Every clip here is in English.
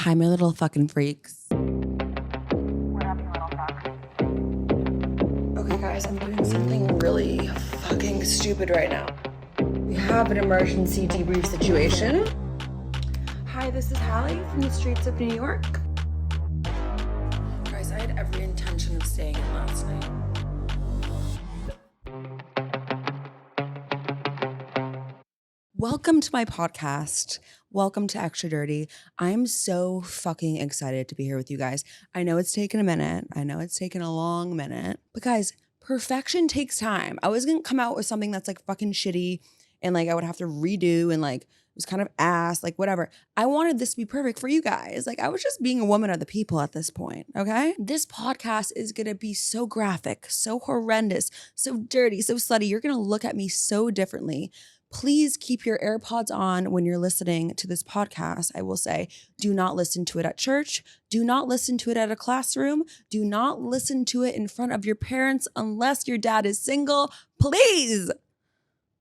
Hi, my little fucking freaks. We're having a little talk. Okay, guys, I'm doing something really fucking stupid right now. We have an emergency debrief situation. Hi, this is Hallie from the streets of New York. Guys, I had every intention of staying in last night. Welcome to my podcast. Welcome to Extra Dirty. I'm so fucking excited to be here with you guys. I know it's taken a minute. I know it's taken a long minute. But guys, perfection takes time. I was going to come out with something that's like fucking shitty and like I would have to redo and like it was kind of ass, like whatever. I wanted this to be perfect for you guys. Like I was just being a woman of the people at this point, okay? This podcast is going to be so graphic, so horrendous, so dirty, so slutty. You're going to look at me so differently. Please keep your AirPods on when you're listening to this podcast. I will say, do not listen to it at church. Do not listen to it at a classroom. Do not listen to it in front of your parents unless your dad is single. Please,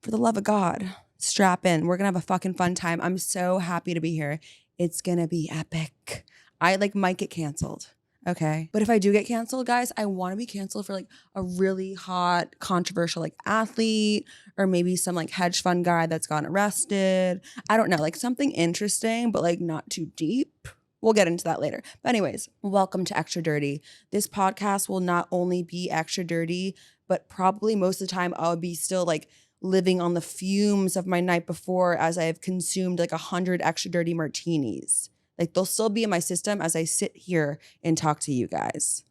for the love of God, strap in. We're going to have a fucking fun time. I'm so happy to be here. It's going to be epic. I might get canceled. Okay. But if I do get canceled, guys, I want to be canceled for like a really hot, controversial like athlete or maybe some like hedge fund guy that's gotten arrested. I don't know, like something interesting, but like not too deep. We'll get into that later. But anyways, welcome to Extra Dirty. This podcast will not only be extra dirty, but probably most of the time I'll be still like living on the fumes of my night before as I have consumed like 100 extra dirty martinis. Like they'll still be in my system as I sit here and talk to you guys.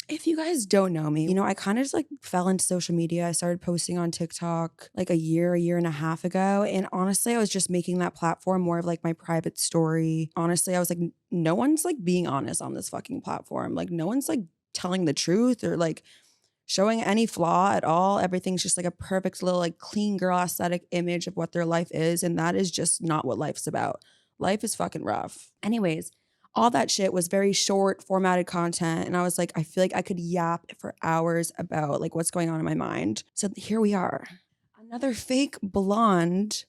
If you guys don't know me, I kind of just like fell into social media. I started posting on TikTok like a year and a half ago. And honestly, I was just making that platform more of like my private story. Honestly, I was like, no one's like being honest on this fucking platform. Like no one's like telling the truth or like showing any flaw at all. Everything's just like a perfect little like clean girl aesthetic image of what their life is. And that is just not what life's about. Life is fucking rough. Anyways, all that shit was very short formatted content. And I was like, I feel like I could yap for hours about like what's going on in my mind. So here we are. Another fake blonde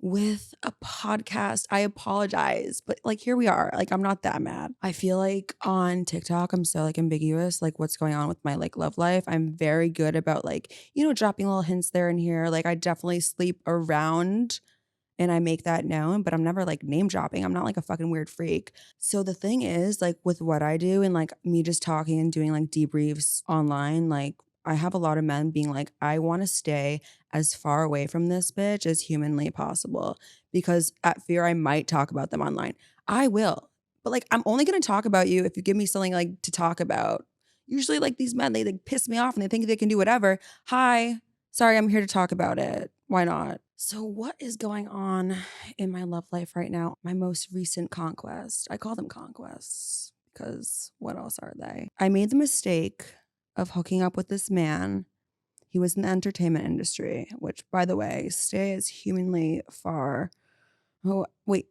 with a podcast. I apologize, but like here we are. Like I'm not that mad. I feel like on TikTok I'm so like ambiguous, like what's going on with my like love life. I'm very good about like, dropping little hints there and here. Like I definitely sleep around and I make that known, but I'm never like name dropping. I'm not like a fucking weird freak. So the thing is like with what I do and like me just talking and doing like debriefs online, like I have a lot of men being like, I want to stay as far away from this bitch as humanly possible because at fear I might talk about them online. I will. But like I'm only going to talk about you if you give me something like to talk about. Usually like these men, they like piss me off and they think they can do whatever. Hi, sorry, I'm here to talk about it. Why not? So what is going on in my love life right now? My most recent conquest. I call them conquests because what else are they? I made the mistake of hooking up with this man. He was in the entertainment industry, which by the way, stay as humanly far. Oh, wait.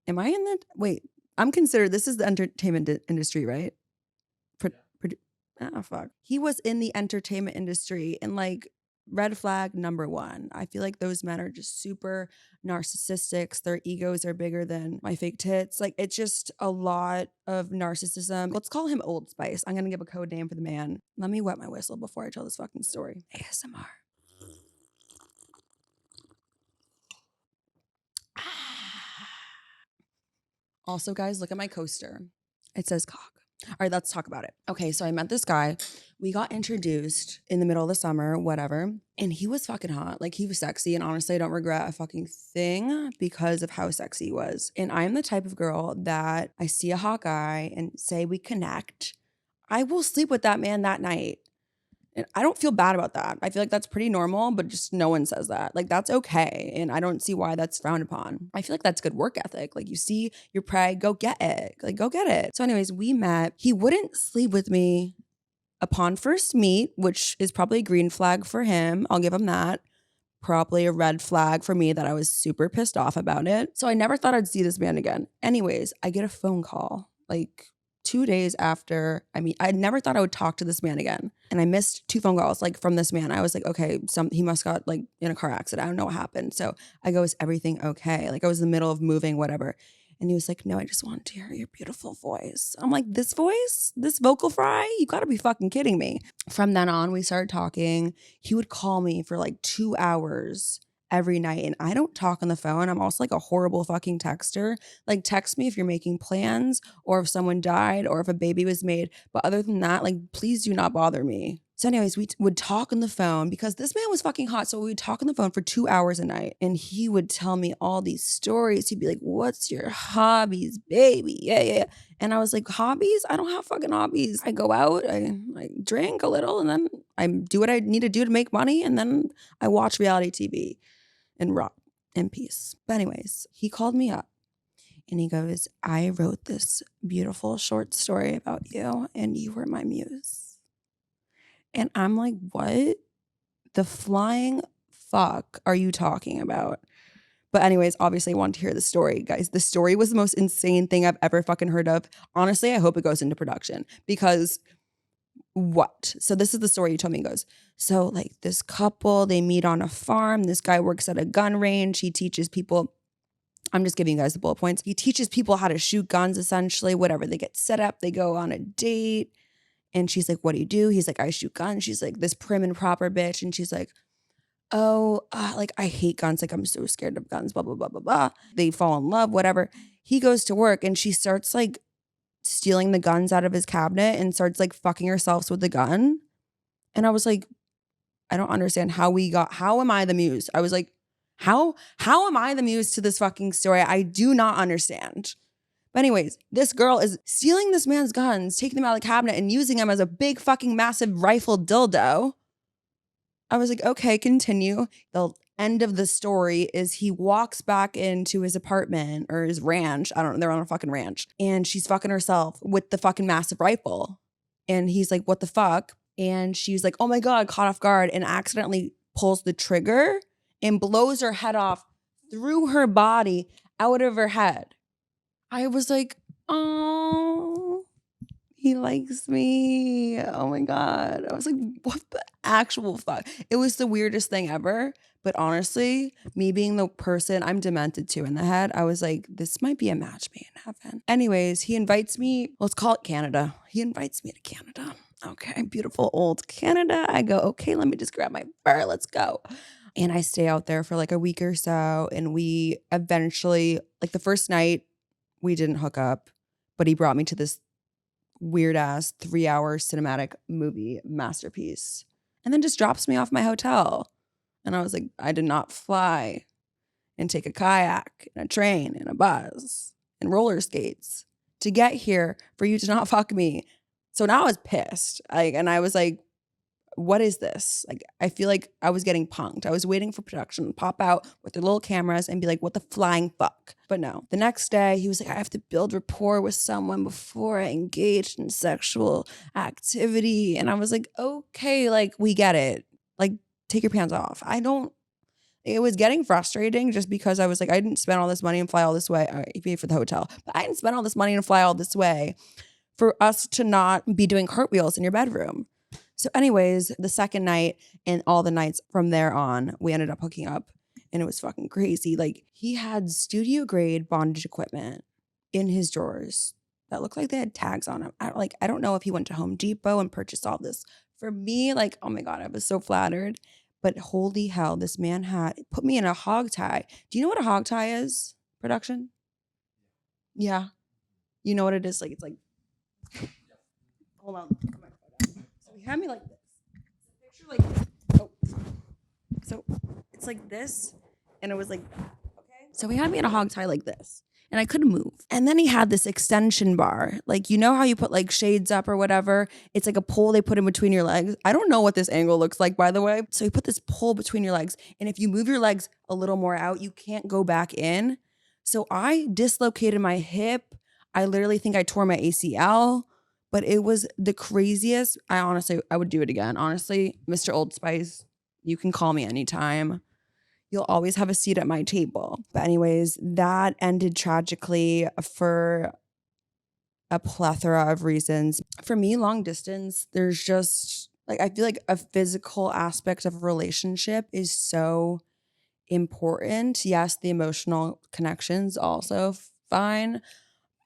Am I in the wait, I'm considered this is the entertainment industry, right? Fuck. He was in the entertainment industry and like red flag number one. I feel like those men are just super narcissistic. Their egos are bigger than my fake tits. Like it's just a lot of narcissism. Let's call him Old Spice. I'm going to give a code name for the man. Let me wet my whistle before I tell this fucking story. ASMR. Also, guys, look at my coaster. It says cock. All right, let's talk about it. Okay, so I met this guy. We got introduced in the middle of the summer, whatever. And he was fucking hot. Like he was sexy. And honestly, I don't regret a fucking thing because of how sexy he was. And I'm the type of girl that I see a hot guy and say we connect. I will sleep with that man that night. And I don't feel bad about that. I feel like that's pretty normal, but just no one says that. Like that's okay. And I don't see why that's frowned upon. I feel like that's good work ethic. Like you see your prey, go get it. Like go get it. So anyways, we met. He wouldn't sleep with me upon first meet, which is probably a green flag for him. I'll give him that. Probably a red flag for me that I was super pissed off about it. So I never thought I'd see this man again. Anyways, I get a phone call like 2 days after. I never thought I would talk to this man again. And I missed 2 phone calls like from this man. I was like, okay, he must got like in a car accident. I don't know what happened. So I go, is everything okay? Like I was in the middle of moving, whatever. And he was like, no, I just wanted to hear your beautiful voice. I'm like, this voice? This vocal fry? You gotta be fucking kidding me. From then on, we started talking. He would call me for like 2 hours every night. And I don't talk on the phone. I'm also like a horrible fucking texter. Like, text me if you're making plans or if someone died or if a baby was made. But other than that, like, please do not bother me. So anyways, we would talk on the phone because this man was fucking hot. So we would talk on the phone for 2 hours a night and he would tell me all these stories. He'd be like, what's your hobbies, baby? Yeah. And I was like, hobbies? I don't have fucking hobbies. I go out, I drink a little, and then I do what I need to do to make money. And then I watch reality TV and rot in peace. But anyways, he called me up and he goes, I wrote this beautiful short story about you and you were my muse. And I'm like, what the flying fuck are you talking about? But anyways, obviously I wanted to hear the story, guys. The story was the most insane thing I've ever fucking heard of. Honestly, I hope it goes into production because what? So this is the story you told me. It goes, so like this couple, they meet on a farm. This guy works at a gun range. He teaches people, I'm just giving you guys the bullet points. He teaches people how to shoot guns, essentially, whatever. They get set up, they go on a date. And she's like, what do you do? He's like, I shoot guns. She's like, this prim and proper bitch. And she's like, oh, like, I hate guns. Like, I'm so scared of guns, blah, blah, blah, blah, blah. They fall in love, whatever. He goes to work and she starts like stealing the guns out of his cabinet and starts like fucking herself with the gun. And I was like, I don't understand how am I the muse? I was like, how am I the muse to this fucking story? I do not understand. But anyways, this girl is stealing this man's guns, taking them out of the cabinet and using them as a big fucking massive rifle dildo. I was like, okay, continue. The end of the story is he walks back into his apartment or his ranch. I don't know. They're on a fucking ranch. And she's fucking herself with the fucking massive rifle. And he's like, what the fuck? And she's like, oh my God, caught off guard and accidentally pulls the trigger and blows her head off through her body out of her head. I was like, oh, he likes me. Oh my God. I was like, what the actual fuck? It was the weirdest thing ever. But honestly, me being the person I'm demented to in the head, I was like, this might be a match made in heaven. Anyways, he invites me, let's call it Canada. He invites me to Canada. Okay, beautiful old Canada. I go, okay, let me just grab my fur. Let's go. And I stay out there for like a week or so. And we eventually, like the first night, we didn't hook up, but he brought me to this weird ass 3-hour cinematic movie masterpiece and then just drops me off my hotel. And I was like, I did not fly and take a kayak and a train and a bus and roller skates to get here for you to not fuck me. So now I was pissed. And I was like, what is this? Like, I feel like I was getting punked. I was waiting for production to pop out with their little cameras and be like, what the flying fuck? But no. The next day, he was like, I have to build rapport with someone before I engage in sexual activity. And I was like, okay, like, we get it. Like, take your pants off. It was getting frustrating just because I was like, I didn't spend all this money and fly all this way. All right, you paid for the hotel, but I didn't spend all this money and fly all this way for us to not be doing cartwheels in your bedroom. So anyways, the second night and all the nights from there on, we ended up hooking up and it was fucking crazy. Like, he had studio grade bondage equipment in his drawers that looked like they had tags on them. I don't know if he went to Home Depot and purchased all this. For me, like, oh my God, I was so flattered. But holy hell, this man put me in a hog tie. Do you know what a hog tie is? Production? Yeah. You know what it is? Like, it's like, hold on. So he had me like this. Picture like this. Oh. So it's like this, and it was like that. Okay. So he had me in a hog tie like this, and I couldn't move. And then he had this extension bar. Like, you know how you put like shades up or whatever? It's like a pole they put in between your legs. I don't know what this angle looks like, by the way. So he put this pole between your legs. And if you move your legs a little more out, you can't go back in. So I dislocated my hip. I literally think I tore my ACL. But it was the craziest. I would do it again. Honestly, Mr. Old Spice, you can call me anytime. You'll always have a seat at my table. But anyways, that ended tragically for a plethora of reasons. For me, long distance, there's just like, I feel like a physical aspect of a relationship is so important. Yes, the emotional connections also fine.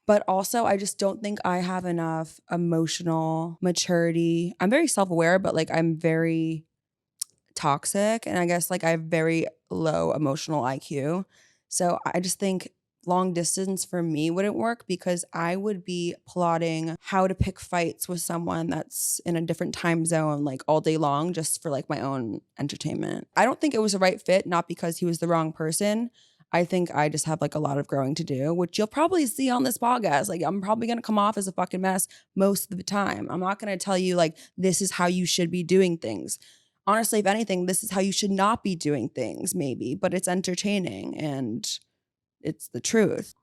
But also, I just don't think I have enough emotional maturity. I'm very self-aware, but like I'm very toxic, and I guess like I have very low emotional IQ. So I just think long distance for me wouldn't work because I would be plotting how to pick fights with someone that's in a different time zone like all day long just for like my own entertainment. I don't think it was the right fit, not because he was the wrong person. I think I just have like a lot of growing to do, which you'll probably see on this podcast. Like I'm probably going to come off as a fucking mess most of the time. I'm not going to tell you like this is how you should be doing things. Honestly, if anything, this is how you should not be doing things, maybe, but it's entertaining and it's the truth.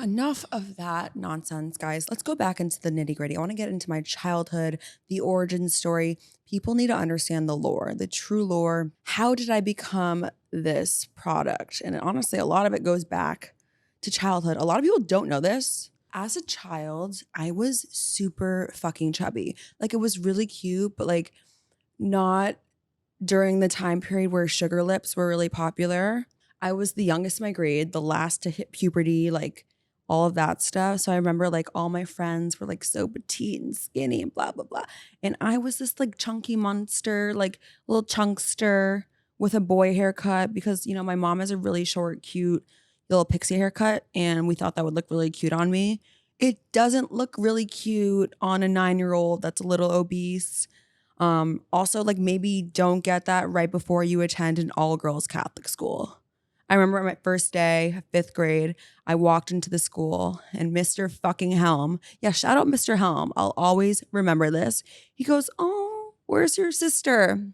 Enough of that nonsense, guys. Let's go back into the nitty gritty. I want to get into my childhood, the origin story. People need to understand the lore, the true lore. How did I become this product? And honestly, a lot of it goes back to childhood. A lot of people don't know this. As a child, I was super fucking chubby. Like it was really cute, but like not during the time period where sugar lips were really popular. I was the youngest in my grade, the last to hit puberty, like all of that stuff. So I remember like all my friends were like so petite and skinny and blah, blah, blah. And I was this like chunky monster, like little chunkster with a boy haircut because, you know, my mom has a really short, cute little pixie haircut. And we thought that would look really cute on me. It doesn't look really cute on a 9-year-old that's a little obese. Also, like maybe don't get that right before you attend an all-girls Catholic school. I remember my first day, 5th grade, I walked into the school and Mr. fucking Helm, yeah, shout out Mr. Helm. I'll always remember this. He goes, "Oh, where's your sister?"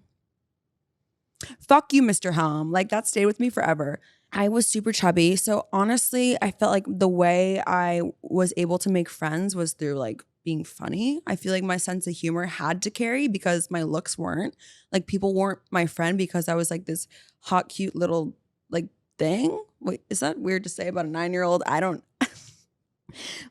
Fuck you, Mr. Helm. Like that stayed with me forever. I was super chubby. So honestly, I felt like the way I was able to make friends was through like being funny. I feel like my sense of humor had to carry because my looks weren't. Like people weren't my friend because I was like this hot, cute little like thing. Wait, is that weird to say about a 9-year-old? I don't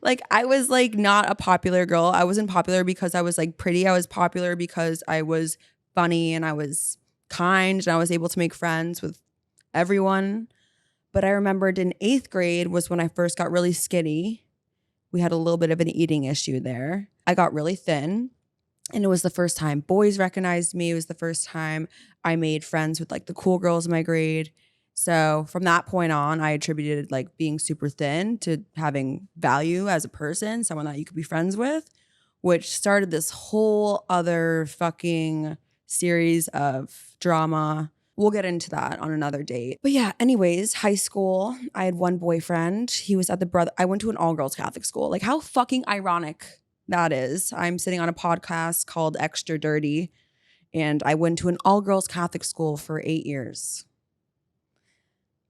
like I was like not a popular girl. I wasn't popular because I was like pretty. I was popular because I was funny and I was kind and I was able to make friends with everyone. But I remembered in 8th grade was when I first got really skinny. We had a little bit of an eating issue there. I got really thin. And it was the first time boys recognized me. It was the first time I made friends with like the cool girls in my grade. So from that point on, I attributed like being super thin to having value as a person, someone that you could be friends with, which started this whole other fucking series of drama. We'll get into that on another date. But yeah, anyways, high school, I had one boyfriend. He was at I went to an all-girls Catholic school. Like how fucking ironic that is. I'm sitting on a podcast called Extra Dirty, and I went to an all-girls Catholic school for 8 years.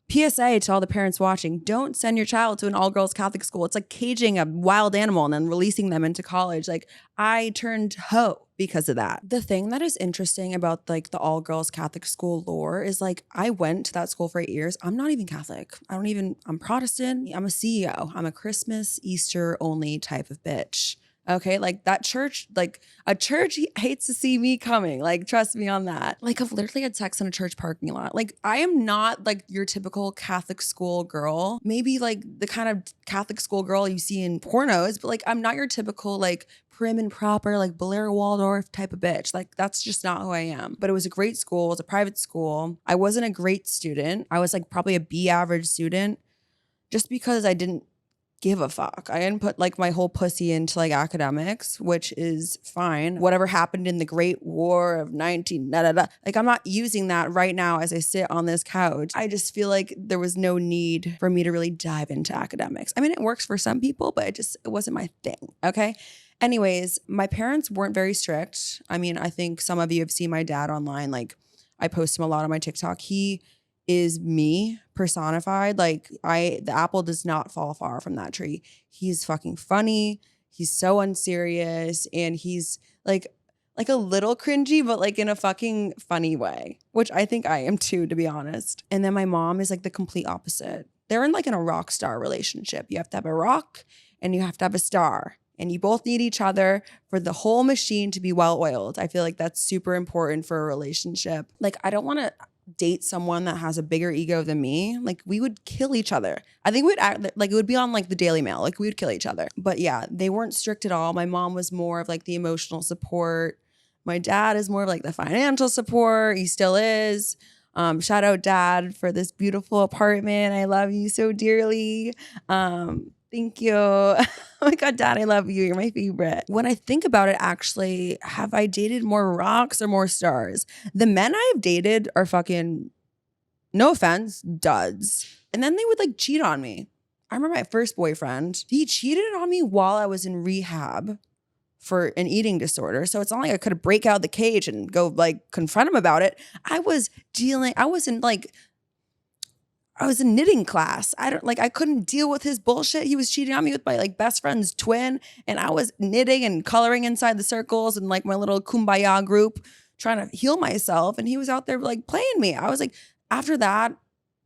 PSA to all the parents watching, don't send your child to an all-girls Catholic school. It's like caging a wild animal and then releasing them into college. Like I turned hoe because of that. The thing that is interesting about like the all-girls Catholic school lore is like I went to that school for 8 years. I'm not even Catholic. I'm Protestant. I'm a CEO. I'm a Christmas, Easter only type of bitch. Okay, like that church, like a church hates to see me coming. Like, trust me on that. Like, I've literally had sex in a church parking lot. Like, I am not like your typical Catholic school girl. Maybe like the kind of Catholic school girl you see in pornos, but like, I'm not your typical like prim and proper, like Blair Waldorf type of bitch. Like, that's just not who I am. But it was a great school. It was a private school. I wasn't a great student. I was like probably a B average student just because I didn't give a fuck. I didn't put like my whole pussy into like academics, which is fine. Whatever happened in the Great War of 19, da, da, da. Like I'm not using that right now as I sit on this couch. I just feel like there was no need for me to really dive into academics. I mean, it works for some people, but it wasn't my thing. Okay. Anyways, my parents weren't very strict. I mean, I think some of you have seen my dad online. Like I post him a lot on my TikTok. He is me personified. Like the apple does not fall far from that tree. He's fucking funny. He's so unserious. And he's like a little cringy, but like in a fucking funny way, which I think I am too, to be honest. And then my mom is like the complete opposite. They're in like in a rock star relationship. You have to have a rock and you have to have a star. And you both need each other for the whole machine to be well oiled. I feel like that's super important for a relationship. Like I don't want to date someone that has a bigger ego than me, like we would kill each other. I think we'd act like it would be on like the Daily Mail, like we would kill each other. But yeah, they weren't strict at all. My mom was more of like the emotional support. My dad is more of like the financial support. He still is. Shout out dad for this beautiful apartment. I love you so dearly. Thank you. Oh my God, dad, I love you. You're my favorite. When I think about it, actually, have I dated more rocks or more stars? The men I've dated are fucking, no offense, duds. And then they would like cheat on me. I remember my first boyfriend, he cheated on me while I was in rehab for an eating disorder. So it's not like I could break out the cage and go like confront him about it. I was in knitting class. I couldn't deal with his bullshit. He was cheating on me with my like best friend's twin. And I was knitting and coloring inside the circles and like my little kumbaya group trying to heal myself. And he was out there like playing me. I was like, after that,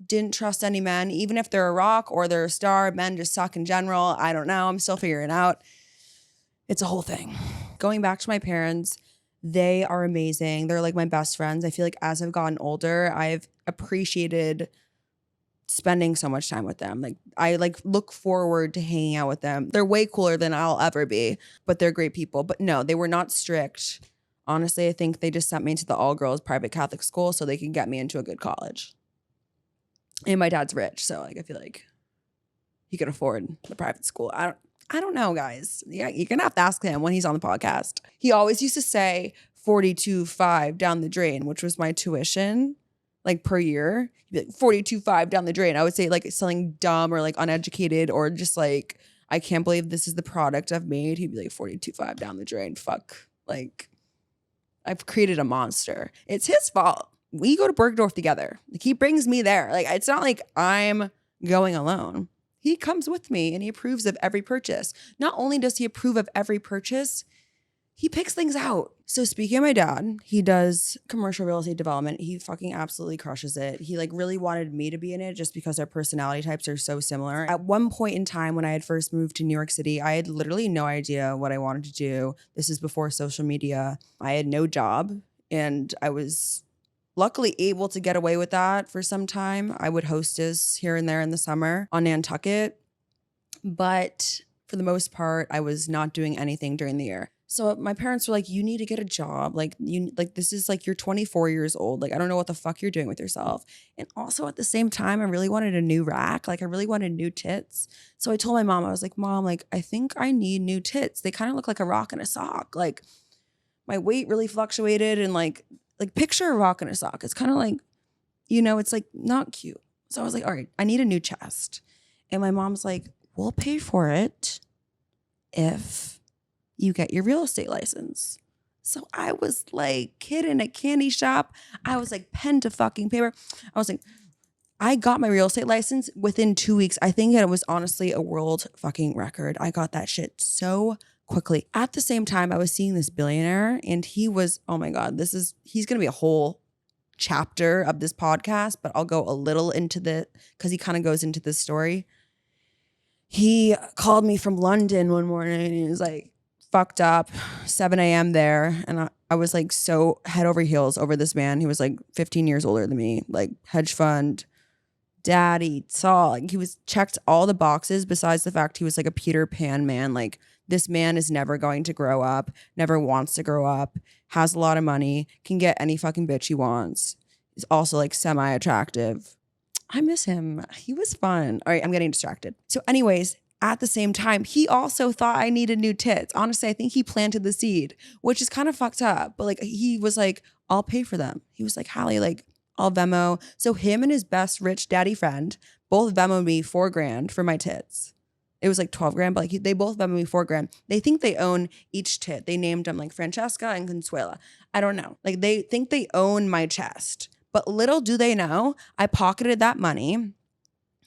didn't trust any men, even if they're a rock or they're a star. Men just suck in general. I don't know. I'm still figuring it out. It's a whole thing. Going back to my parents, they are amazing. They're like my best friends. I feel like as I've gotten older, I've appreciated spending so much time with them. Like I like look forward to hanging out with them. They're way cooler than I'll ever be, but they're great people. But no, they were not strict. Honestly, I think they just sent me to the all-girls private Catholic school so they could get me into a good college. And my dad's rich, so like I feel like he could afford the private school. I don't know, guys. Yeah, you're gonna have to ask him when he's on the podcast. He always used to say 42.5 down the drain, which was my tuition, like per year. He'd be like 42.5 down the drain. I would say like something dumb or like uneducated or just like I can't believe this is the product I've made. He'd be like 42.5 down the drain. Fuck, like I've created a monster. It's his fault. We go to Bergdorf together. Like he brings me there. Like it's not like I'm going alone. He comes with me and he approves of every purchase. Not only does he approve of every purchase, he picks things out. So speaking of my dad, he does commercial real estate development. He fucking absolutely crushes it. He like really wanted me to be in it just because our personality types are so similar. At one point in time when I had first moved to New York City, I had literally no idea what I wanted to do. This is before social media. I had no job and I was luckily able to get away with that for some time. I would hostess here and there in the summer on Nantucket. But for the most part, I was not doing anything during the year. So my parents were like, you need to get a job. This is like, you're 24 years old. Like, I don't know what the fuck you're doing with yourself. And also at the same time, I really wanted a new rack. Like I really wanted new tits. So I told my mom, I was like, Mom, like, I think I need new tits. They kind of look like a rock and a sock. Like my weight really fluctuated and like picture a rock and a sock. It's kind of like, it's like not cute. So I was like, all right, I need a new chest. And my mom's like, we'll pay for it if you get your real estate license. So I was like kid in a candy shop. I was like pen to fucking paper. I was like, I got my real estate license within 2 weeks. I think it was honestly a world fucking record. I got that shit so quickly. At the same time, I was seeing this billionaire and he was, oh my God, he's going to be a whole chapter of this podcast, but I'll go a little into because he kind of goes into this story. He called me from London one morning and he was like, fucked up, 7 a.m. there. And I was like so head over heels over this man. He was like 15 years older than me, like hedge fund, daddy, saw, like he was checked all the boxes besides the fact he was like a Peter Pan man. Like this man is never going to grow up, never wants to grow up, has a lot of money, can get any fucking bitch he wants. He's also like semi-attractive. I miss him. He was fun. All right, I'm getting distracted. So anyways, at the same time, he also thought I needed new tits. Honestly, I think he planted the seed, which is kind of fucked up. But like he was like, I'll pay for them. He was like, Hallie, like I'll Venmo. So him and his best rich daddy friend both Venmoed me $4,000 for my tits. It was like 12 grand, but like they both Venmoed me $4,000. They think they own each tit. They named them like Francesca and Consuela. I don't know. Like they think they own my chest. But little do they know, I pocketed that money.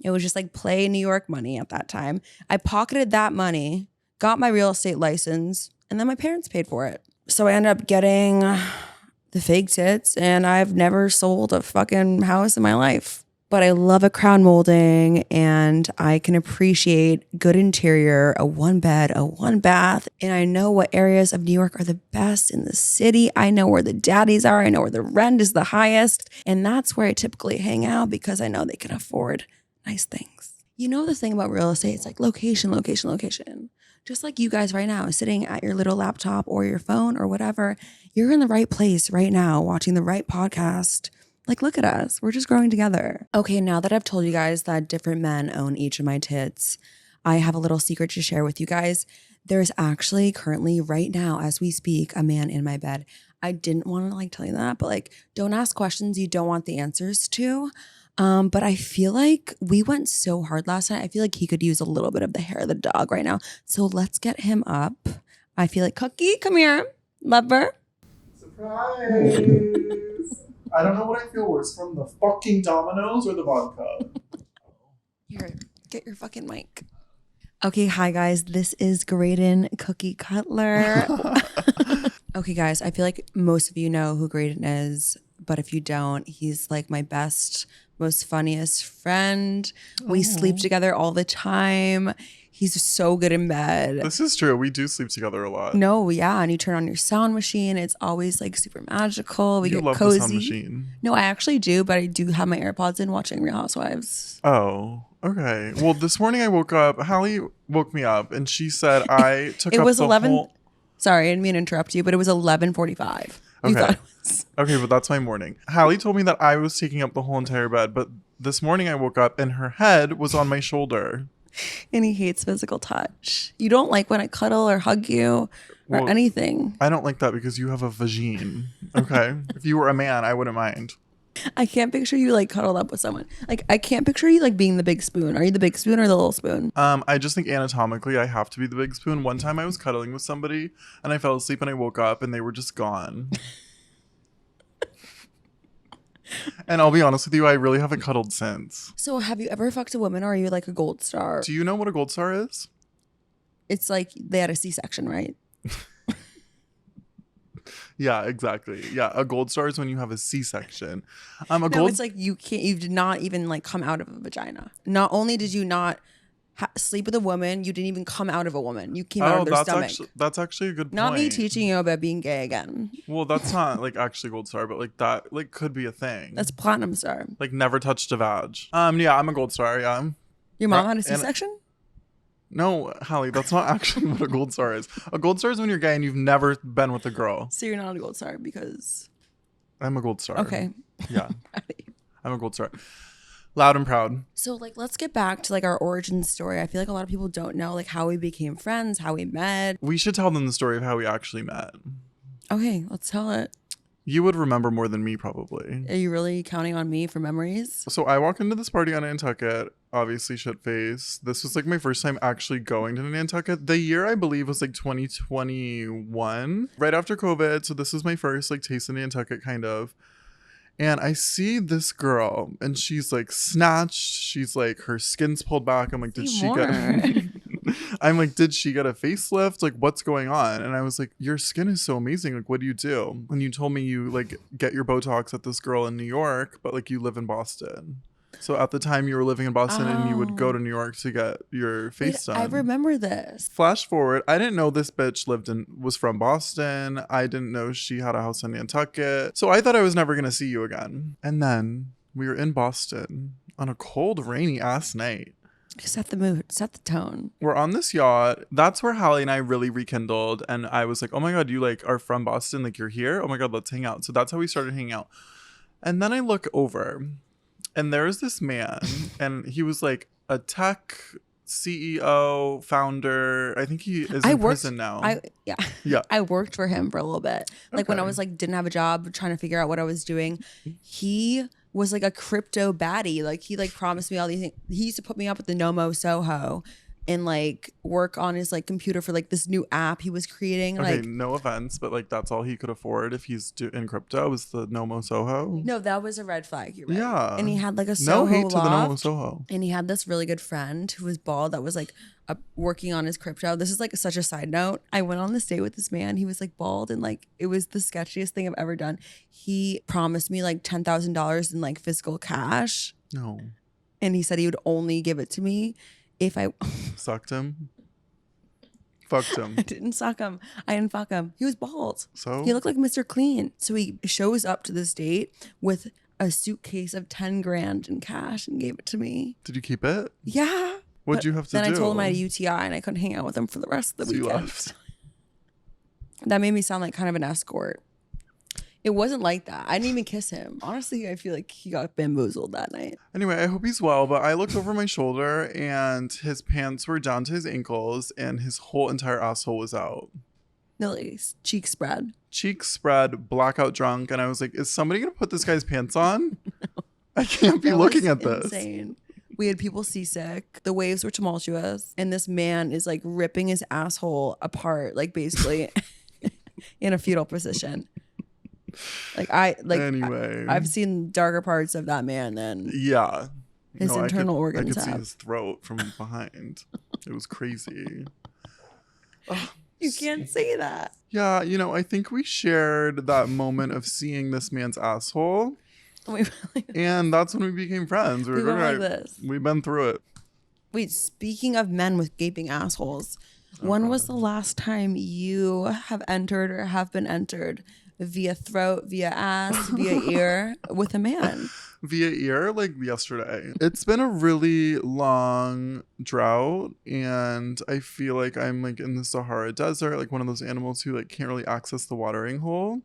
It was just like play New York money at that time. I pocketed that money, got my real estate license, and then my parents paid for it. So I ended up getting the fake tits and I've never sold a fucking house in my life. but I love a crown molding and I can appreciate good interior, a one bed, a one bath. And I know what areas of New York are the best in the city. I know where the daddies are. I know where the rent is the highest. And that's where I typically hang out because I know they can afford nice things. You know, the thing about real estate, it's like location, location, location. Just like you guys right now, sitting at your little laptop or your phone or whatever, you're in the right place right now, watching the right podcast. Like, look at us. We're just growing together. Okay, now that I've told you guys that different men own each of my tits, I have a little secret to share with you guys. There's actually currently right now, as we speak, a man in my bed. I didn't want to tell you that, but don't ask questions you don't want the answers to. But I feel like we went so hard last night. I feel like he could use a little bit of the hair of the dog right now. So let's get him up. I feel like Cookie, come here. Lover. Surprise! I don't know what I feel worse from, the fucking Dominoes or the vodka. Here, get your fucking mic. Okay, hi guys. This is Graydon Cookie Cutler. Okay, guys, I feel like most of you know who Graydon is, but if you don't, he's like my best, most funniest friend. We sleep together all the time. He's so good in bed. This is true. We do sleep together a lot. No, yeah, and you turn on your sound machine. It's always super magical. We You get love cozy. the sound machine. No, I actually do, but I do have my AirPods in watching Real Housewives. Oh, okay. Well, this morning I woke up. Hallie woke me up, and she said I took It up was the 11. whole... Sorry, I didn't mean to interrupt you, but it was 11:45. You Okay. thought it was. Okay, but that's my morning. Hallie told me that I was taking up the whole entire bed, but this morning I woke up and her head was on my shoulder. And he hates physical touch. You don't like when I cuddle or hug you or Well, anything. I don't like that because you have a vagine. Okay? If you were a man, I wouldn't mind. I can't picture you cuddled up with someone. I can't picture you being the big spoon. Are you the big spoon or the little spoon? I just think anatomically I have to be the big spoon. One time I was cuddling with somebody and I fell asleep and I woke up and they were just gone. And I'll be honest with you, I really haven't cuddled since. So have you ever fucked a woman or are you like a gold star? Do you know what a gold star is? It's like they had a C-section, right? Yeah, exactly. Yeah, a gold star is when you have a C-section. No, it's like you did not even come out of a vagina. Not only did you not sleep with a woman, you didn't even come out of a woman. You came out of their stomach. That's actually a good point. Not me teaching you about being gay again. Well, that's not actually gold star, but that could be a thing. That's platinum star. Never touched a vag. Yeah, I'm a gold star. Yeah. Your mom had a C-section? No, Hallie, that's not actually what a gold star is. A gold star is when you're gay and you've never been with a girl. So you're not a gold star because... I'm a gold star. Okay. Yeah. I'm a gold star. Loud and proud. So let's get back to our origin story. I feel like a lot of people don't know how we became friends, how we met. We should tell them the story of how we actually met. Okay, let's tell it. You would remember more than me, probably. Are you really counting on me for memories? So I walk into this party on Nantucket, obviously shit face. This was my first time actually going to Nantucket. The year I believe was 2021, right after COVID. So this was my first taste of Nantucket kind of. And I see this girl and she's snatched. She's her skin's pulled back. I'm did she get I'm did she get a facelift? What's going on? And I was your skin is so amazing. What do you do? And you told me you get your Botox at this girl in New York, but you live in Boston. So at the time you were living in Boston and you would go to New York to get your face done. I remember this. Flash forward, I didn't know this bitch was from Boston. I didn't know she had a house in Nantucket. So I thought I was never going to see you again. And then we were in Boston on a cold, rainy ass night. Set the mood, set the tone. We're on this yacht. That's where Hallie and I really rekindled. And I was oh my God, you are from Boston? You're here? Oh my God, let's hang out. So that's how we started hanging out. And then I look over and there's this man and he was a tech CEO, founder. I think he is in prison now. Yeah. I worked for him for a little bit. When I was didn't have a job, trying to figure out what I was doing. He was a crypto baddie. He promised me all these things. He used to put me up at the Nomo Soho and like work on his like computer for like this new app he was creating. Okay, Like, no offense, but like that's all he could afford if he's in crypto was the Nomo Soho. no, that was a red flag. You're right. Yeah. And he had like a No Soho hate to the Nomo loft, Soho. and he had this really good friend who was bald that was like working on his crypto. This is like such a side note. I went on this date with this man. He was like bald, and like it was the sketchiest thing I've ever done. He promised me like $10,000 in like physical cash, No. and he said he would only give it to me if I Sucked him. Fucked him. I didn't suck him. I didn't fuck him. He was bald. So He looked like Mr. Clean. So he shows up to this date with a suitcase of 10 grand in cash and gave it to me. did you keep it? Yeah. What'd But you have to then do? I told him I had a UTI and I couldn't hang out with him for the rest of the So you weekend. left. That made me sound like kind of an escort. It wasn't like that. I didn't even kiss him. Honestly, I feel like he got bamboozled that night. Anyway, I hope he's well, but I looked over my shoulder and his pants were down to his ankles and his whole entire asshole was out. No, like his cheek spread. Cheeks spread, blackout drunk, and I was like, is somebody gonna put this guy's pants on? I can't be That looking was at this. Insane. We had people seasick. The waves were tumultuous. And this man is like ripping his asshole apart, like basically in a fetal position. Anyway. I've seen darker parts of that man than Yeah. his internal I organs could see have. his throat from behind. It was crazy. You can't say that. Yeah, I think we shared that moment of seeing this man's asshole. And that's when we became friends. We went like this. We've been through it. Wait, speaking of men with gaping assholes, when was the last time you have entered or have been entered via throat, via ass, via ear with a man? Via ear, like yesterday. It's been a really long drought, and I feel like I'm like in the Sahara Desert, like one of those animals who like can't really access the watering hole.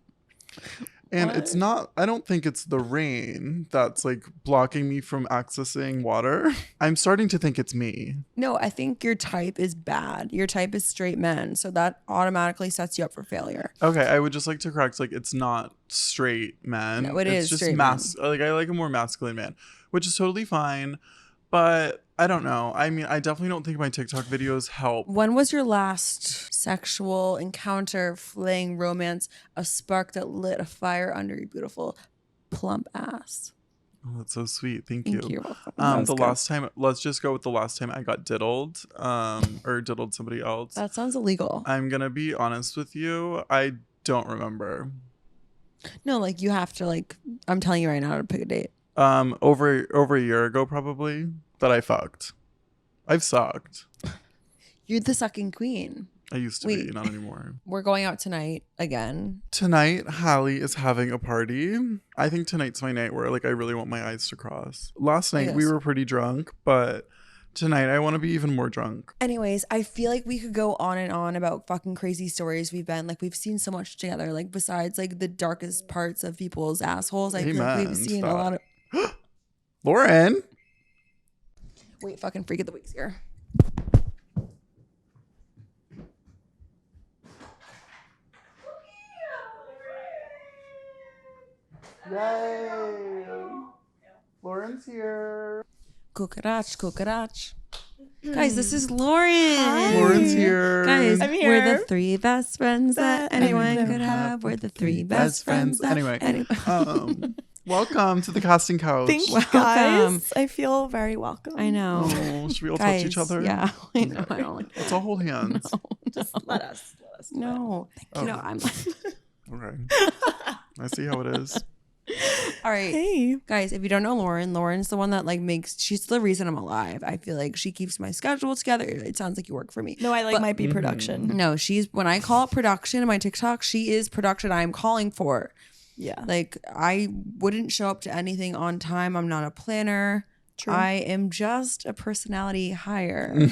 And it's not, I don't think it's the rain that's like blocking me from accessing water. I'm starting to think it's me. No, I think your type is bad. Your type is straight men. So that automatically sets you up for failure. Okay, I would just like to correct, like it's not straight men. No, it it's is just straight like I like a more masculine man, which is totally fine. But I don't know. I mean, I definitely don't think my TikTok videos help. When was your last sexual encounter, fling, romance, a spark that lit a fire under your beautiful plump ass? Oh, that's so sweet. Thank Thank you. you. You're welcome. The last time, let's just go with the last time I got diddled, or diddled somebody else. That sounds illegal. I'm gonna be honest with you. I don't remember. No, like you have to like. I'm telling you right now to pick a date. Over a year ago, probably, that I fucked. I've sucked. You're the sucking queen. I used to be, not anymore. We're going out tonight again. Tonight, Hallie is having a party. I think tonight's my night where like I really want my eyes to cross. Last night we were pretty drunk, but tonight I want to be even more drunk. Anyways, I feel like we could go on and on about fucking crazy stories we've been. Like we've seen so much together. Like besides like the darkest parts of people's assholes, I feel like we've seen a lot of. Lauren. Wait, fucking freak of the week's here. Yay! Lauren's here. Cucarach. Guys, this is Lauren. Hi. Lauren's here. Guys, I'm we're here. the three best friends that anyone could have. We're the three best friends. That Anyway, anyone- welcome to the casting couch. Thank you, Welcome. guys. I feel very welcome. I know. Oh, should we all Guys, touch each other? Yeah, I know. I don't like Let's all hold hands. Just let us. No. Oh. You know, I'm Okay. I see how it is. all right. Hey. Guys, if you don't know Lauren's the one that like she's the reason I'm alive. I feel like she keeps my schedule together. It sounds like you work for me. No, I might be production. No, when I call it production in my TikTok, she is production I'm calling for. Yeah. Like I wouldn't show up to anything on time. I'm not a planner. True. I am just a personality hire.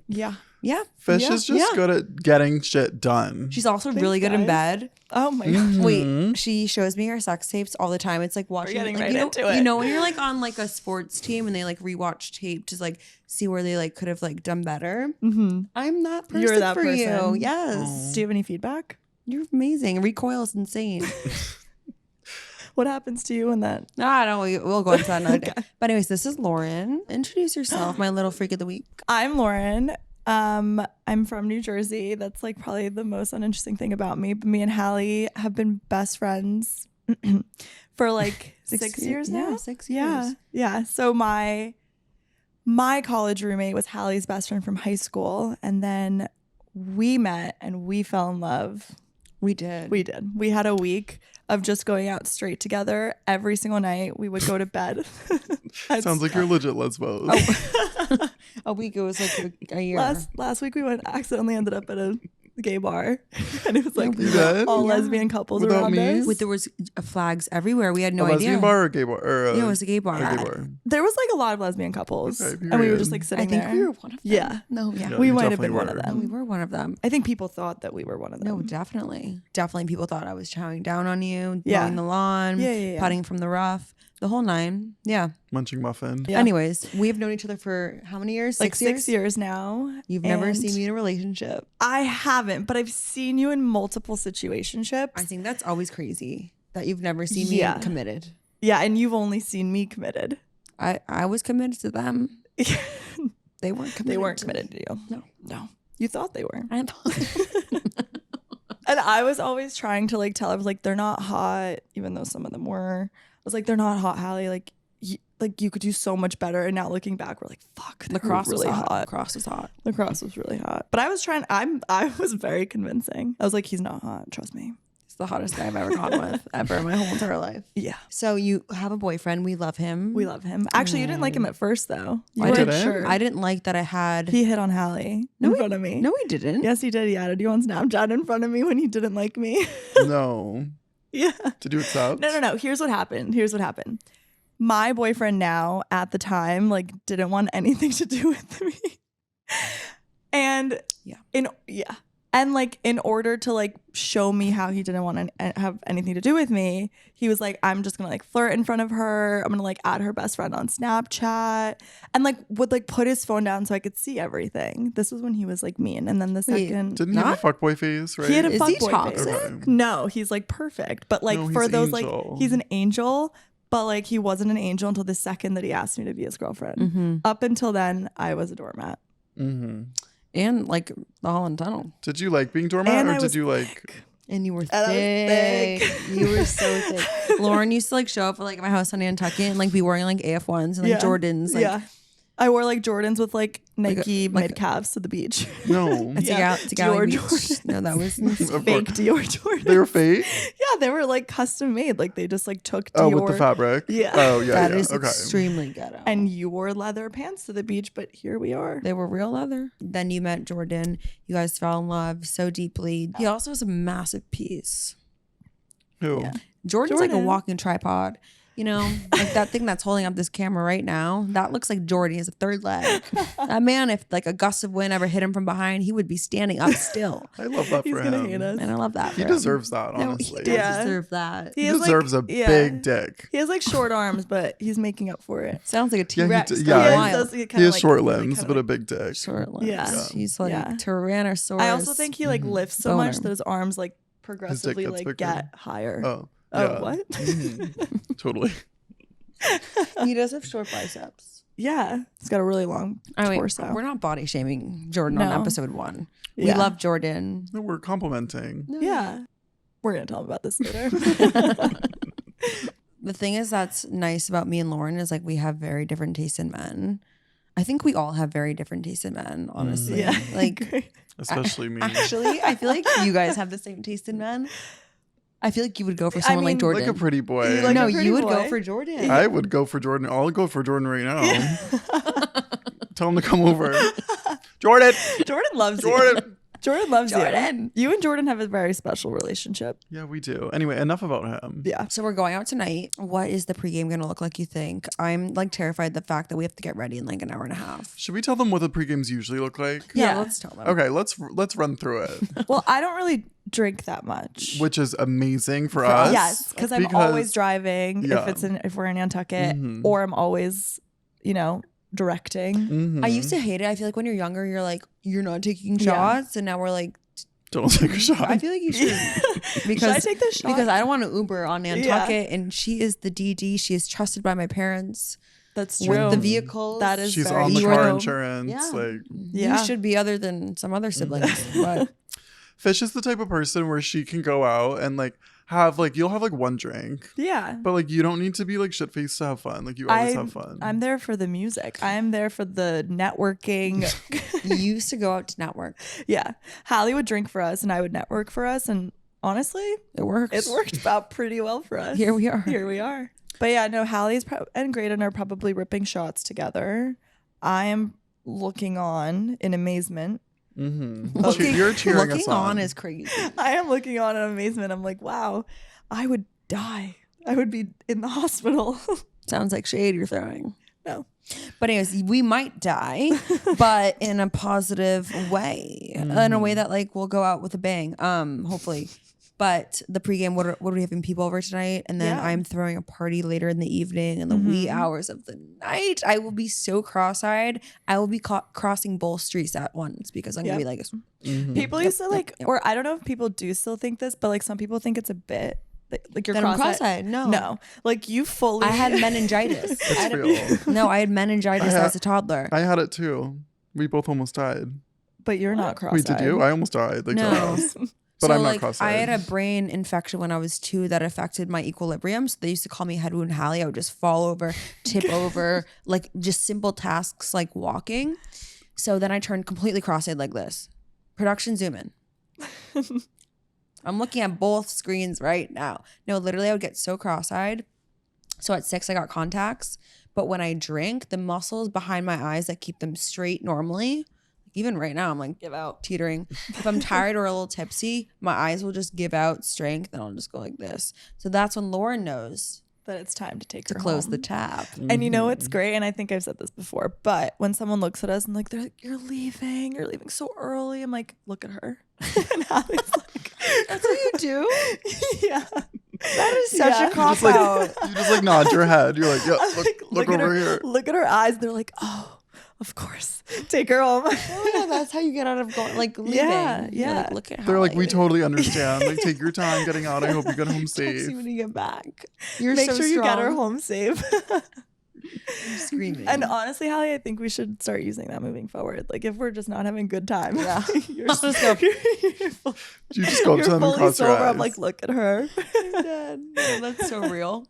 Yeah. Yeah. Fish yeah, is just yeah. good at getting shit done. She's also really good in guys. bed. Oh my god. Wait, she shows me her sex tapes all the time. It's like watching. getting like, right you know, into it. You know when you're like on like a sports team and they like rewatch tape to like see where they like could have like done better. Mm-hmm. I'm that person You're that for you. person. Yes, Do you have any feedback? you're amazing. Recoil is insane. What happens to you when that? No, I don't. We'll go into that another day. But anyways, this is Lauren. Introduce yourself, my little freak of the week. I'm Lauren, I'm from New Jersey. That's like probably the most uninteresting thing about me. But me and Hallie have been best friends for like 6 years now. Yeah, 6 years. Yeah. So my college roommate was Hallie's best friend from high school, and then we met and we fell in love. We did. We had a week of just going out straight together every single night. We would go to bed. Sounds like you're legit lesbos. Oh. A week. It was like a year. Last week we accidentally ended up at a gay bar, and it was like You did? all Yeah. lesbian couples Without around me? us. There was flags everywhere. We had no a idea. lesbian bar or a gay bar? Or Yeah, it was a gay bar. a gay bar. There was like a lot of lesbian couples, Okay, and we were just period. like I sitting think there. we were one of them. Yeah. No, yeah. Yeah, we you might have been definitely one of were. them. We were one of them. I think people thought that we were one of them. No, definitely. Definitely people thought I was chowing down on you, Yeah. mowing the lawn, Yeah. putting from the rough, the whole nine. Yeah. Munching muffin. Yeah. Anyways, we have known each other for how many years? Like 6 years now. You've never and seen me in a relationship. I haven't, but I've seen you in multiple situationships. I think that's always crazy that you've never seen me Yeah. committed. Yeah, and you've only seen me committed. I was committed to them. They weren't committed. They weren't to committed me. to you. No. No. You thought they were. I thought. And I was always trying to like tell, I was like, they're not hot, even though some of them were. I was like, they're not hot, Hallie. Like you could do so much better. And now looking back, we're like, fuck, they were Lacrosse really was hot. hot. Lacrosse was hot. Lacrosse was really hot. But I was trying, I was very convincing. I was like, he's not hot, trust me. It's the hottest guy I've ever gone with, ever in my whole entire life. Yeah. So you have a boyfriend. We love him. We love him. Actually, you didn't like him at first though. You I weren't didn't. sure. I didn't like that I had. He hit on Hallie in front of me. No, he didn't. Yes, he did. He added you on Snapchat in front of me when he didn't like me. No. Yeah. Did you accept? No. Here's what happened. My boyfriend now at the time like didn't want anything to do with me. And And like in order to like show me how he didn't want to have anything to do with me, he was like, I'm just gonna like flirt in front of her. I'm gonna like add her best friend on Snapchat, and like would like put his phone down so I could see everything. This was when he was like mean. And then the Wait, second Didn't he have a fuckboy face, right? he had a Is he fuckboy toxic? face. Okay. No, he's like perfect. But like No, for he's those angel. like he's an angel, but like he wasn't an angel until the second that he asked me to be his girlfriend. Mm-hmm. Up until then, I was a doormat. Mm-hmm. And like the Holland Tunnel. Did you like being doormat, And or I did was you like? thick. And you were And I thick. was thick. You were so thick. Lauren used to like show up at like my house on Nantucket and like be wearing like AF1s and like Jordans. Like, yeah. I wore like Jordans with like Nike like mid calves to the beach. No, to Yeah. Dior Dior Beach. Jordans. No, that was Of Fake course. Dior Jordans. They were fake. Yeah, they were like custom made. Like they just like took Dior. Oh, with the fabric. Yeah. Oh, yeah. that yeah. is okay. extremely ghetto. And you wore leather pants to the beach, but here we are. They were real leather. Then you met Jordan. You guys fell in love so deeply. He also has a massive piece. Who? Yeah. Jordan's like a Jordan. walking tripod. You know, like that thing that's holding up this camera right now, that looks like Jordan. He has a third leg. That man, if like a gust of wind ever hit him from behind, he would be standing up still. I love that He's for gonna him. hate us. And I love that. He for him. deserves that, No, he honestly. does Yeah. deserve that. He has, deserves like, a big dick. He has like short arms, but he's making up for it. Sounds like a Yeah, T-Rex. he, gone yeah, wild. does- he he kinda has like- short like limbs, kinda but a like- big dick. Short limbs. Yeah. He's like Yeah. Tyrannosaurus. I also think he like lifts so Boner. much that his arms like progressively gets like bigger. get higher. Oh, Oh, yeah. what? Mhm. Totally. he does have short biceps. Yeah, he's got a really long I mean, torso. we're not body shaming Jordan on No. episode 1. Yeah. We love Jordan. No, we're complimenting. Yeah, we're gonna tell him about this later. The thing is that's nice about me and Lauren is like we have very different tastes in men. I think we all have very different tastes in men, honestly. yeah, Like Especially me. actually, I feel like you guys have the same taste in men. I feel like you would go for someone mean, like Jordan. Like a pretty boy. You like no, a pretty you would go boy? for Jordan. I would go for Jordan. I'll go for Jordan right now. Tell him to come over. Jordan! Jordan loves you. Jordan! Jordan loves Jordan. you. You and Jordan have a very special relationship. Yeah, we do. Anyway, enough about him. Yeah. So we're going out tonight. What is the pregame going to look like, you think? I'm like terrified the fact that we have to get ready in like an hour and a half. Should we tell them what the pregames usually look like? Yeah. Let's tell them. Okay, let's run through it. Well, I don't really drink that much. Which is amazing for us. Yes, because I'm always driving yeah. if we're in Nantucket, Mhm. or I'm always, directing. Mhm. I used to hate it. I feel like when you're younger, you're like, you're not taking Yeah. shots. And now we're like, Don't take a shot. I feel like you should. Should I take this shot? Because I don't want to Uber on Nantucket. And she is the DD. She is trusted by my parents. That's true. with the vehicles. That is She's very on the true. car insurance. Yeah. Like, Yeah. You should be other than some other siblings. But Fish is the type of person where she can go out and like have like you'll have like one drink, Yeah. but like you don't need to be like shit faced to have fun. Like you always have fun. I'm there for the music. I am there for the networking. you used to go out to network. Yeah. Hallie would drink for us and I would network for us. And honestly, It works. it worked about pretty well for us. Here we are. Here we are. But yeah, no, Hallie's and Graydon are probably ripping shots together. I am looking on in amazement. You're cheering us Looking on is crazy. I am looking on in amazement. I'm like, wow, I would die. I would be in the hospital. Sounds like shade you're throwing. No. But anyways, we might die, but in a positive way, in a way that like we'll go out with a bang. Hopefully. But the pregame, what are we having people over tonight? And then Yeah. I'm throwing a party later in the evening in the wee hours of the night. I will be so cross-eyed. I will be crossing both streets at once because I'm gonna be like, People used to like, or I don't know if people do still think this, but like some people think it's a bit. Like you're That I'm cross-eyed. cross-eyed. No. No. Like you fully. I had meningitis. It's real. No, I had meningitis as a toddler. I had it too. We both almost died. But you're not cross-eyed. Wait, did you? I almost died. Like, No. dumbass. But So, I'm not like, cross-eyed. I had a brain infection when I was 2 that affected my equilibrium. So they used to call me head wound Hallie. I would just fall over, tip over, like just simple tasks like walking. So then I turned completely cross-eyed like this. Production zoom in. I'm looking at both screens right now. No, literally I would get so cross-eyed. So at 6 I got contacts. But when I drink, the muscles behind my eyes that keep them straight normally, even right now, I'm like Give out. teetering. If I'm tired or a little tipsy, my eyes will just give out strength and I'll just go like this. So that's when Lauren knows That it's time to take to her close home. the tap. And you know what's great? And I think I've said this before, but when someone looks at us and like they're like, you're leaving so early. I'm like, look at her. And Hallie's like, That's what you do? yeah. That is such Yeah. a cop just like, out. you just like nod your head. You're like, yeah, I'm look, like, look at over her, here. Look at her eyes. They're like, oh, of course. Take her home. Oh yeah, that's how you get out of going like leaving. Yeah, You're yeah. like, look at They're like, Hallie. we totally understand. Like, take your time getting out. I hope you get home Text me safe. when you get back. You're Make so sure you get her strong. home safe. I'm screaming. And honestly, Hallie, I think we should start using that moving forward. Like if we're just not having a good time. Yeah. you're, I'll just go. You just go up you're to them and fully cross your sober. eyes. I'm like, look at her. No, that's so real.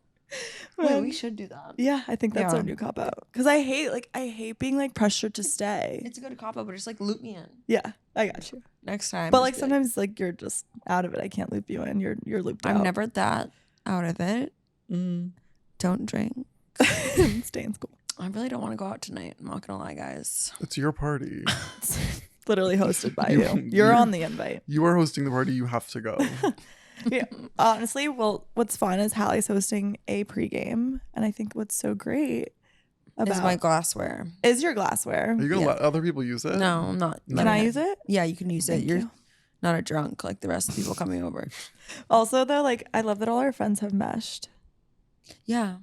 Wait, we should do that. Yeah, I think that's Yeah. our new cop out. Because I hate being like pressured to stay. It's a good cop out, but just like loop me in Yeah, I got you. next time. But just like be sometimes like you're just out of it. I can't loop you in. You're looped I'm out. never that out of it. Don't drink. Stay in school. I really don't want to go out tonight. I'm not gonna lie, guys. It's your party. It's literally hosted by You- you. You're on the invite. You are hosting the party. You have to go. Yeah. Honestly, well, what's fun is Hallie's hosting a pregame, and I think what's so great about Is my glassware? is your glassware. Are you gonna Yeah. let other people use it? No, I'm not. Can I use it? Yeah, you can use it. Thank You're you. not a drunk like the rest of the people coming over. Also, though, like I love that all our friends have meshed. Yeah,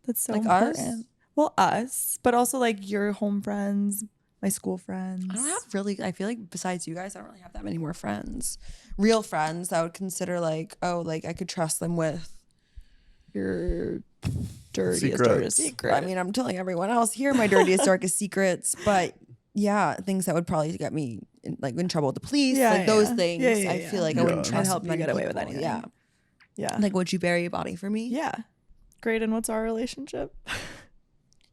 That's so Like us? important. Well, us, but also like your home friends, my school friends. I don't have really. I feel like besides you guys, I don't really have that many more friends, real friends that I would consider like, oh, like I could trust them with your dirtiest, Secrets. dirtiest secret. I mean, I'm telling everyone else here my dirtiest, darkest secrets, but yeah, things that would probably get me in trouble with the police, Yeah, like those yeah. things. Yeah, yeah, I yeah. feel like I Yeah. wouldn't I'd trust help you many get away with people. anything. Yeah, yeah. like would you bury a body for me? Yeah. Great. And what's our relationship?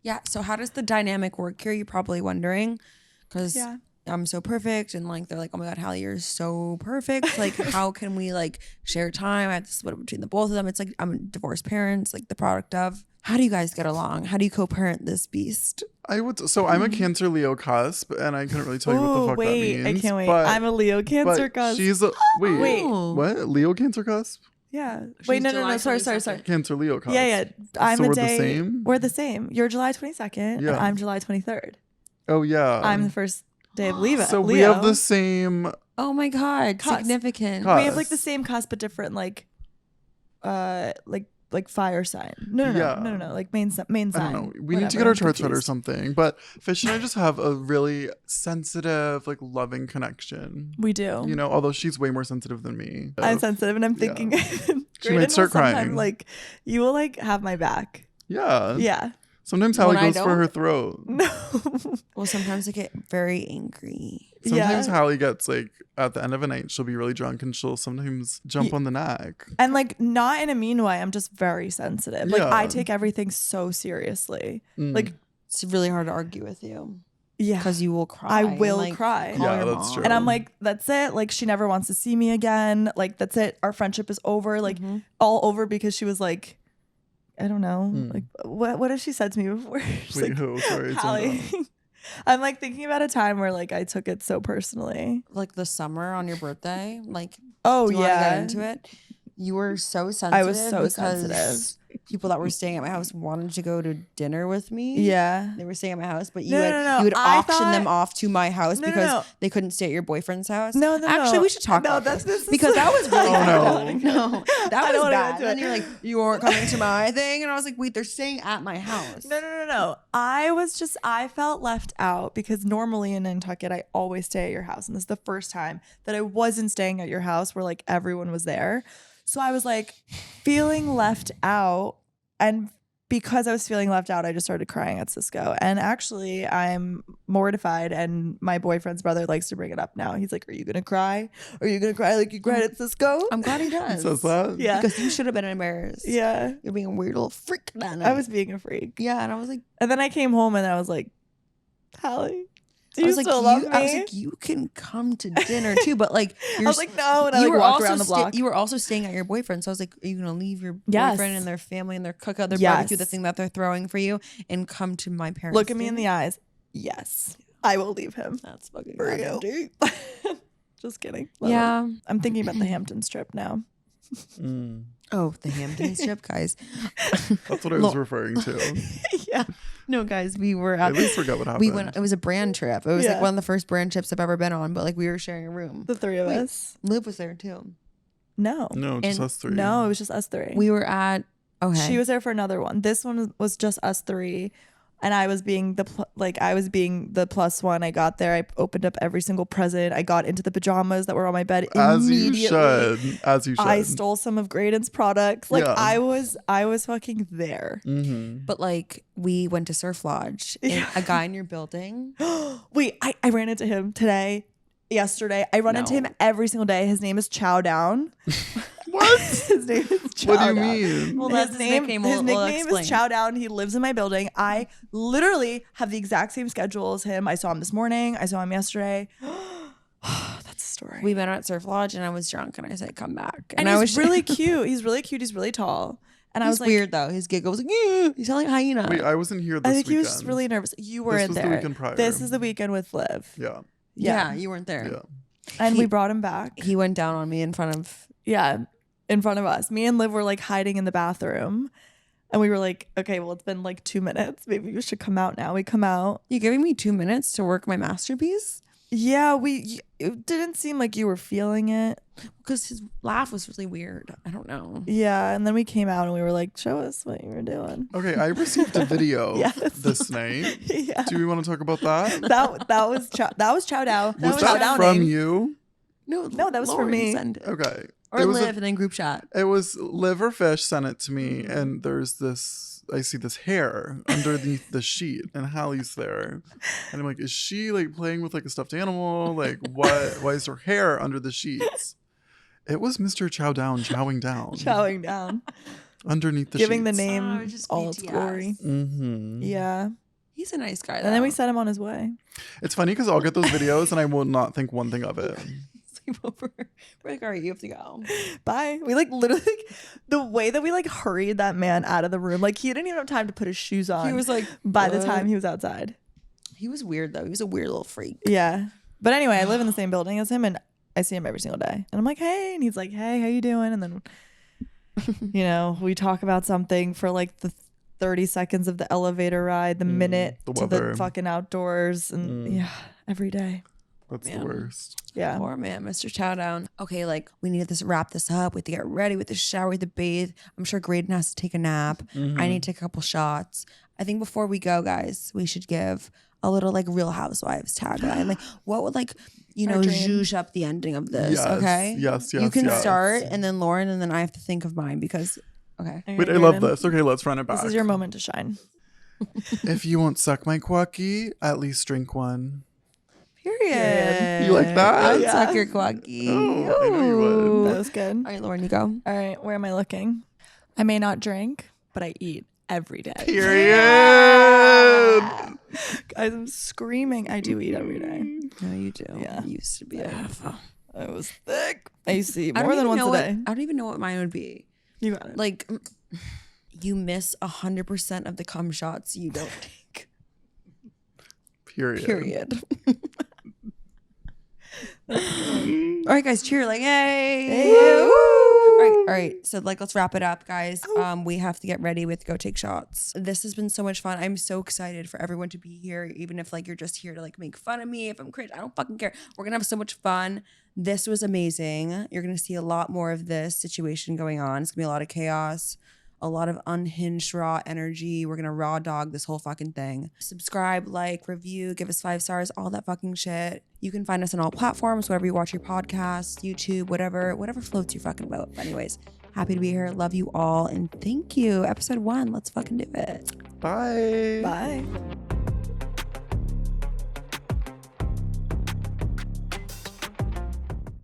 Yeah. So how does the dynamic work here? You're probably wondering, because Yeah. I'm so perfect, and like they're like, oh my god, Hallie, you're so perfect. Like, how can we like share time? I have to split it between the both of them. It's like I'm divorced parents, like the product of. How do you guys get along? How do you co-parent this beast? I would. So I'm a Cancer Leo cusp, and I couldn't really tell you what the Oh, fuck wait. that means. I can't wait. But, I'm a Leo Cancer but cusp. she's a wait. Wait. What? Leo Cancer cusp? Yeah. Wait, no. July Sorry. 22nd. Cancer Leo cusp. Yeah. I'm So a we're the day. same? We're the same. You're July 22nd, and Yeah. I'm July 23rd. Oh yeah. I'm the first day of Leo. So we have the same. Oh my god, Cusp. significant. Cusp. We have like the same cusp, but different like fire sign. No. Like main sign. I don't know. We need to Whatever, get our I'm charts read or confused. something. But Fish and I just have a really sensitive, like loving connection. We do. You know, although she's way more sensitive than me. I'm sensitive, and I'm thinking. She Graydon might start will sometime, crying. Like you will like have my back. Yeah. Yeah. Sometimes Hallie When I goes for don't? her throat. No. Well, sometimes I get very angry. Sometimes Yeah. Hallie gets like at the end of a night, she'll be really drunk and she'll sometimes jump on the neck. And like not in a mean way. I'm just very sensitive. Like I Yeah. take everything so seriously. Mm. Like It's really hard to argue with you yeah. because you will cry. I and, will like, cry. call Yeah, your that's mom. true. And I'm like, that's it. Like she never wants to see me again. Like that's it. Our friendship is over. Like all over because she was like, I don't know. Like what has she said to me before? She's Wait, like, who? Sorry, it's Hallie. I'm like thinking about a time where like I took it so personally. Like the summer on your birthday. Like, Oh do you want to yeah. get into it? You were so sensitive. so because sensitive. People that were staying at my house wanted to go to dinner with me. Yeah. They were staying at my house, but you No, would no, no. you would I auction them thought- off to my house No, no, because no. they couldn't stay at your boyfriend's house. No, no, Actually, no. we should talk No, about that's- this this is because so- that was really Oh, no. no, I that don't was wanna bad. get into And it. you're like, you weren't coming to my thing, and I was like, wait, they're staying at my house. No. I felt left out because normally in Nantucket, I always stay at your house. And this is the first time that I wasn't staying at your house where like everyone was there. So I was like feeling left out. And because I was feeling left out, I just started crying at Cisco. And actually, I'm mortified. And my boyfriend's brother likes to bring it up now. He's like, are you going to cry? Are you going to cry like you cried at Cisco? I'm glad he does. Says that? Yeah. Because you should have been embarrassed. Yeah. You're being a weird little freak that night. I was being a freak. Yeah, and I was like, And then I came home and I was like, Hallie, do I you was like, still love me? I was like, you can come to dinner too, but like, I you're was like, no. And I you like were walked also around the block. you were also staying at your boyfriend, so I was like, are you gonna leave your Yes. boyfriend and their family and their cookout, their Yes. barbecue, the thing that they're throwing for you, and come to my parents? Look at me in the eyes. Yes, I will leave him. That's fucking For goddamn you. deep. Just kidding. Love him. Yeah. I'm thinking about the Hamptons trip now. Oh, the Hamptons trip, guys. That's what I was referring to. Yeah. No, guys, we were I at at least forgot what happened. we went. It was a brand trip. It was Yeah. like one of the first brand trips I've ever been on. But like we were sharing a room. The three of Wait. us. Liv was there too. No. No, just And- us three. No, it was just us three. We were at. Okay. She was there for another one. This one was just us three. And I was being the plus one. I got there. I opened up every single present. I got into the pajamas that were on my bed As you immediately. should. As you should. I stole some of Graydon's products. Like Yeah. I was fucking there. Mm-hmm. But like we went to Surf Lodge. And Yeah. a guy in your building. Wait, I ran into him yesterday. I run into No. him every single day. His name is Chow Down. What? His name is Chow What do you Down. mean? Well, that's his nickname. His We'll nickname explain. is Chow Down. He lives in my building. I literally have the exact same schedule as him. I saw him this morning. I saw him yesterday. That's a story. We met at Surf Lodge, and I was drunk, and I said, "Come back." and I he's was really cute. He's really cute. He's really tall. And I He's was like, weird though. His giggle was like, "You sound like a hyena." Wait, I wasn't here this I think he weekend. was just really nervous. You weren't was the there. weekend prior. This is the weekend with Liv. Yeah. yeah, you weren't there. Yeah. And He- we brought him back. He went down on me in front of. Yeah, in front of us. Me and Liv were like hiding in the bathroom. And we were like, okay, well, it's been like 2 minutes. Maybe we should come out now. We come out. You giving me 2 minutes to work my masterpiece Yeah, it didn't seem like you were feeling it. because his laugh was really weird. I don't know. Yeah, and then we came out and we were like, show us what you were doing. Okay, I received a video Yes. this night. Yeah. Do we want to talk about that? That was Chow Down. Was Chow that from Downing. you? No, that was for Lauren me. sent it. Okay. Or it was Liv and then group chat. It was Liv or Fish sent it to me, and there's this. I see this hair underneath the sheet, and Hallie's there, and I'm like, is she like playing with like a stuffed animal? Like, what? Why is her hair under the sheets? It was Mr. Chow Down chowing down Chowing down. underneath the Giving the sheets. name Oh, just all its BTS. glory. Mm-hmm. Yeah. He's a nice guy. And then we though. set him on his way. It's funny because I'll get those videos and I will not think one thing of it. sleep over. We're like, all right, you have to go. Bye. We like literally the way that we like hurried that man out of the room. Like he didn't even have time to put his shoes on. He was like, by the "What?" time he was outside. He was weird though. He was a weird little freak. Yeah. But anyway, I live in the same building as him and I see him every single day. And I'm like, hey. And he's like, hey, how you doing? And then, you know, we talk about something for like the 30 seconds of the elevator ride, the minute the to the weather. fucking outdoors. And yeah, every day. That's Man. the worst. Yeah. Poor man, Mr. Chowdown. Okay, like we need to wrap this up. We have to get ready with the shower, with the bathe. I'm sure Graydon has to take a nap. I need to take a couple shots. I think before we go, guys, we should give a little like Real Housewives tagline. Like what would like, you know, dream. zhuzh up the ending of this, Yes, okay? yes, You yes, can yes. start and then Lauren and then I have to think of mine because, okay. Okay, Wait, I love Graydon, this. Okay, let's run it back. This is your moment to shine. If you won't suck my quacky, at least drink one. Period. You like that? I'd Yeah. suck your quacky. Oh, I know you would. Ooh. That was good. All right, Lauren, you go. All right, where am I looking? I may not drink, but I eat every day. Period. Guys, I'm screaming. I do eat every day. No, you do. Yeah. You used to be a alpha. I was thick. I used to eat I don't more than even once know a day. I don't even know what mine would be. You got it. Like, you miss 100% of the cum shots you don't take. Period. Period. All right, guys, cheer! Like, hey! All right. So, like, let's wrap it up, guys. We have to get ready with Go Take Shots. This has been so much fun. I'm so excited for everyone to be here, even if like you're just here to like make fun of me. If I'm cringe, I don't fucking care. We're gonna have so much fun. This was amazing. You're gonna see a lot more of this situation going on. It's gonna be a lot of chaos. A lot of unhinged raw energy. We're gonna raw dog this whole fucking thing. Subscribe, like, review, give us 5 stars, all that fucking shit. You can find us on all platforms, wherever you watch your podcasts, YouTube, whatever floats your fucking boat. But anyways, happy to be here. Love you all and thank you. Episode 1. Let's fucking do it. Bye. Bye.